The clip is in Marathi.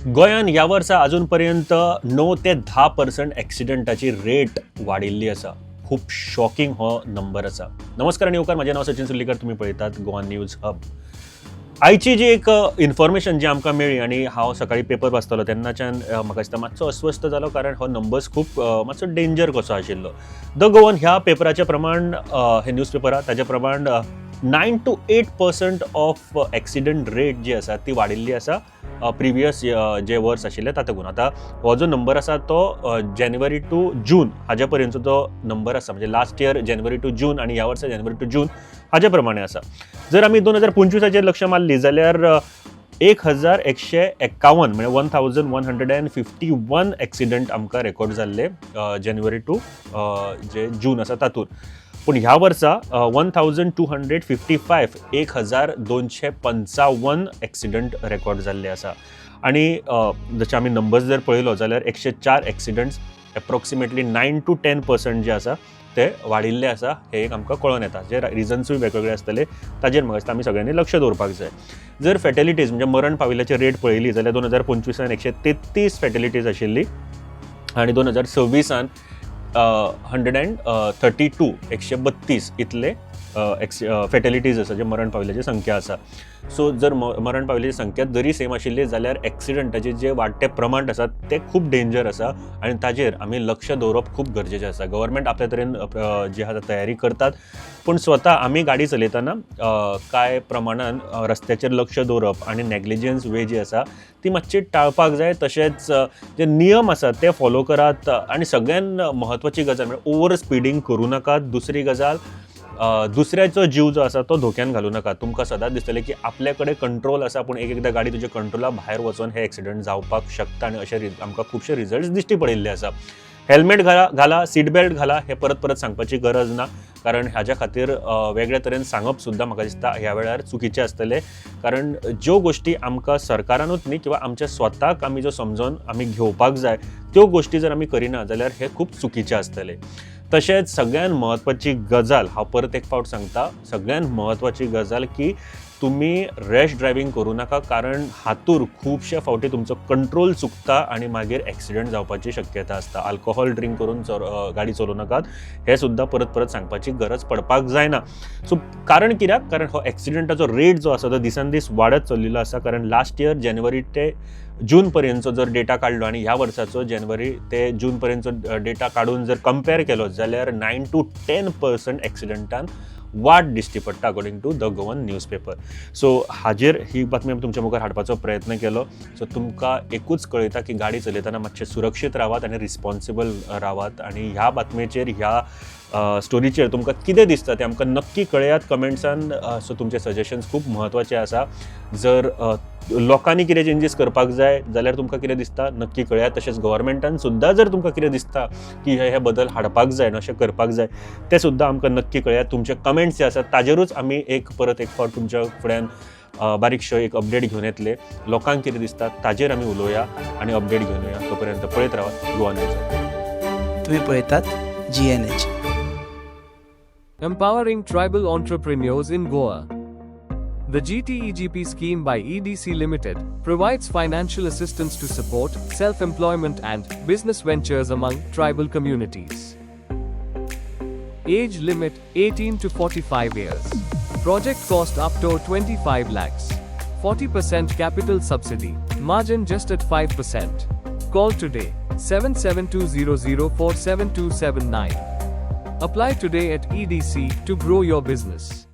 गोंयान ह्या वर्सा अजून पर्यंत 9 ते 10% एक्सिडंटाची रेट वाडिल्ली आसा. खूप शॉकिंग हो नंबर आसा. नमस्कार आणि येवकार, म्हजें नांव सचिन सुर्लीकर, तुमी पळयतात गोवा न्यूज हब. आयची जी एक इन्फॉर्मेशन जी आमकां मेळ्ळी आनी हांव सकाळी पेपर वाचतालो तेन्नाच्यान म्हाका दिसता मातसो अस्वस्थ जालो, कारण हो नंबर्स खूब मातसो डेंजर कसो आशिल्लो. द गोवन ह्या पेपराचें प्रमाण, हे न्यूज पेपरा ताचें प्रमाण 9 to 8% ऑफ एक्सिडंट रेट जी आसा ती वाडिल्ली आसा प्रिवियस जे वर्स आशिल्ले तातूंत. आतां हो जो नंबर आसा तो जानेवारी टू जून हाजे पर्यंतचो तो नंबर आसा, म्हणजे लास्ट इयर जानेवारी टू जून आनी ह्या वर्सा जानेवारी टू जून हाजे प्रमाणे आसा. जर आमी 2025 लक्ष मारली जाल्यार 1151 म्हणजे 1151 एक्सिडंट आमकां रेकॉर्ड जाल्ले जानेवारी टू जे जून आसा तातूंत. पूण ह्या वर्सा 1255 1255 एक्सिडंट रेकॉर्ड जाल्ले आसा. आनी जशे आमी नंबर्स जर पळयलो जाल्यार 104 एक्सिडंट्स एप्रोक्सिमेटली 9 to 10% जे आसा ते वाडिल्ले आसा. हे एक आमकां कळोन येता. जे रिजन्सूय वेगवेगळे आसतले ताजेर म्हाका दिसता आमी सगळ्यांनी लक्ष दवरपाक जाय. जर फॅटेलिटीज म्हणजे मरण पाविल्ल्याची रेट पळयली जाल्यार 2025 133 फॅटेलिटीज आशिल्ली आनी 2026 132 132 इतले फॅटेलिटीज आसा, जे मरण पाविल्ल्याची संख्या आसा. सो जर मरण पाविल्ल्याची संख्या जरी सेम आशिल्ली जाल्यार एक्सिडंटाचे जे वाडटे प्रमाण आसा ते खूब डेंजर आसा आनी ताजेर आमी लक्ष दवरप खूब गरजेचें आसा. गव्हर्मेंट आपल्या तरेन जी आसा तयारी करतात, पूण स्वता आमी गाडी चलयतना कांय प्रमाणान रस्त्याचेर लक्ष दवरप आनी नेग्लिजन्स वे जी आसा ती मातशी टाळपाक जाय. तशेंच जे नियम आसा ते फॉलो करात आनी सगळ्यान म्हत्वाची गजाल म्हणजे ओवर स्पिडींग करूं नाकात. दुसरी गजाल, दुसऱ्याचो जीव जो आसा तो धोक्यान घालूं नाका. तुमकां सदांच दिसतलें की आपल्या कडेन कंट्रोल आसा, पूण एकदां गाडी तुज्या कंट्रोला भायर वचून हे एक्सिडंट जावपाक शकता आनी अशे आमकां खुबशे रिजल्ट्स दिश्टी पडिल्ले आसा. हेल्मेट घाला, सीट बेल्ट घाला, हे परत परत सांगपाची गरज ना, कारण हाज्या खातीर वेगळ्या तरेन सांगप सुद्दां म्हाका दिसता ह्या वेळार चुकीचें आसतलें. कारण ज्यो गोश्टी आमकां सरकारानूच न्ही किंवा आमच्या स्वताक आमी ज्यो समजोन आमी घेवपाक जाय त्यो गोश्टी जर आमी करिना जाल्यार हे खूब चुकीचें आसतलें. तशेंच सगळ्यान म्हत्वाची गजाल, हांव परत एक फावट सांगता, सगळ्यान म्हत्वाची गजाल की तुमी रॅश ड्रायव्हिंग करूं नाका, कारण हातूर खुबशे फावटी तुमचो कंट्रोल चुकता आनी मागीर एक्सिडंट जावपाची शक्यता आसता. अल्कोहॉल ड्रिंक करून गाडी चलोवं नाकात, हे सुद्दां परत परत सांगपाची गरज पडपाक जायना. सो कारण कित्याक? कारण हो एक्सिडंटाचो रेट जो आसा तो दिसान दीस वाडत चल्लेलो आसा. कारण लास्ट इयर जानेवारी ते जून पर्यंतचो जर डेटा काडलो आनी ह्या वर्साचो जानेवारी ते जून पर्यंतचो डेटा काडून जर कंपेर केलो जाल्यार 9 to 10% एक्सिडंटान वाड दिश्टी पडटा according to the Goan newspaper. So हाजेर ही बातमी आमी तुमच्या मुखार हाडपाचो प्रयत्न केलो. सो तुमकां एकूच कळयता की गाडी चलयतना मातशे सुरक्षीत रावात आनी रिस्पॉन्सिबल रावात. आनी ह्या बातमेचेर, ह्या स्टोरीचेर तुमकां कितें दिसता तें आमकां नक्की कळयात कमेंट्सान. सो तुमचे सजेशन्स खूब म्हत्वाचे आसा. जर लोकांनी कितें चेंजीस करपाक जाय जाल्यार तुमकां कितें दिसता नक्की कळयात. तशेंच गव्हर्मेंटान सुद्दां जर तुमकां कितें दिसता की हे बदल हाडपाक जाय, अशें करपाक जाय, तें सुद्दां आमकां नक्की कळयात. तुमचे कमेंट्स जे आसात ताजेरूच आमी परत एक फावट तुमच्या फुड्यान बारीकशो एक अपडेट घेवन येतले. लोकांक कितें दिसता ताजेर आमी उलोवया आनी अपडेट घेवन येवया. तोपर्यंत पळयत रावात गोवा न्यूज. तुम्ही पळयतात GNH. Empowering tribal entrepreneurs in Goa. The GTEGP scheme by EDC Limited provides financial assistance to support self-employment and business ventures among tribal communities. Age limit 18 to 45 years. Project cost up to 25 lakhs. 40% capital subsidy. Margin just at 5%. Call today 7720047279. Apply today at EDC to grow your business.